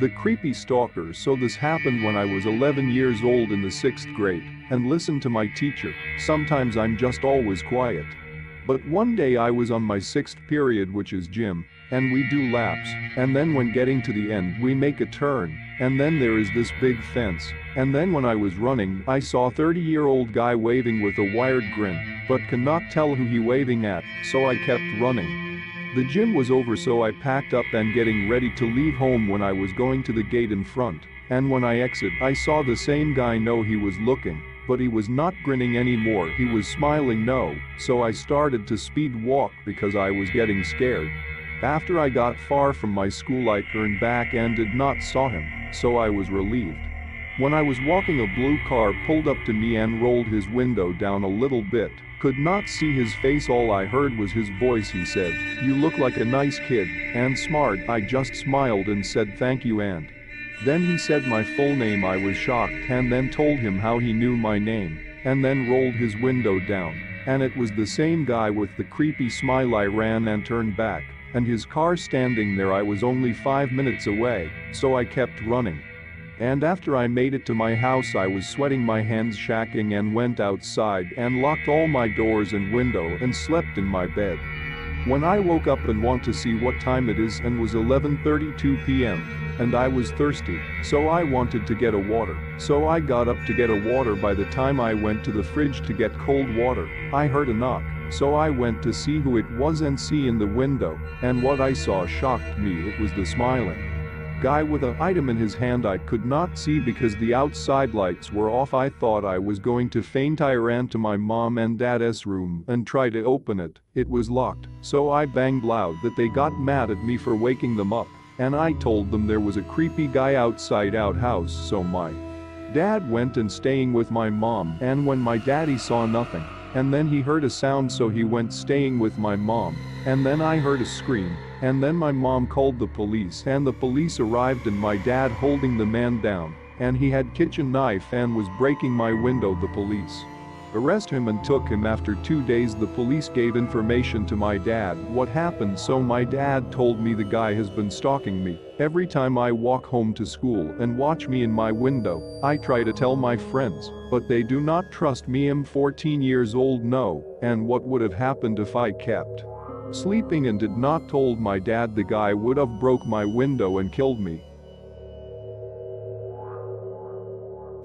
The creepy stalker. So this happened when I was 11 years old in the 6th grade, and listen to my teacher, sometimes I'm just always quiet. But one day I was on my 6th period, which is gym, and we do laps, and then when getting to the end we make a turn, and then there is this big fence, and then when I was running I saw a 30-year-old guy waving with a wired grin, but cannot tell who he waving at, so I kept running. The gym was over, so I packed up and getting ready to leave home when I was going to the gate in front, and when I exit I saw the same guy. No, he was looking, but he was not grinning anymore, he was smiling. No, so I started to speed walk because I was getting scared. After I got far from my school I turned back and did not saw him, so I was relieved. When I was walking, a blue car pulled up to me and rolled his window down a little bit. Could not see his face, all I heard was his voice. He said, "You look like a nice kid and smart." I just smiled and said thank you, and then he said my full name. I was shocked and then told him how he knew my name, and then rolled his window down, and it was the same guy with the creepy smile. I ran and turned back, and his car standing there. I was only 5 minutes away, so I kept running. And after I made it to my house I was sweating my hands, shaking, and went outside and locked all my doors and window and slept in my bed. When I woke up and want to see what time it is, and was 11:32 p.m. and I was thirsty, so I wanted to get a water. So I got up to get a water. By the time I went to the fridge to get cold water, I heard a knock. So I went to see who it was and see in the window, and what I saw shocked me. It was the smiling guy with an item in his hand. I could not see because the outside lights were off. I thought I was going to faint. I ran to my mom and dad's room and tried to open it. It was locked, so I banged loud that they got mad at me for waking them up, and I told them there was a creepy guy outside outhouse. So my dad went and staying with my mom, and when my daddy saw nothing, and then he heard a sound, so he went staying with my mom, and then I heard a scream, and then my mom called the police, and the police arrived, and my dad holding the man down, and he had kitchen knife and was breaking my window. The police arrested him and took him. After 2 days the police gave information to my dad what happened, so my dad told me the guy has been stalking me. Every time I walk home to school and watch me in my window, I try to tell my friends, but they do not trust me. I'm 14 years old. No, and what would have happened if I kept sleeping and did not told my dad? The guy would have broke my window and killed me.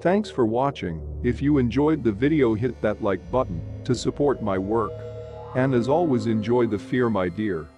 Thanks for watching. If you enjoyed the video, hit that like button to support my work. And as always, enjoy the fear, my dear.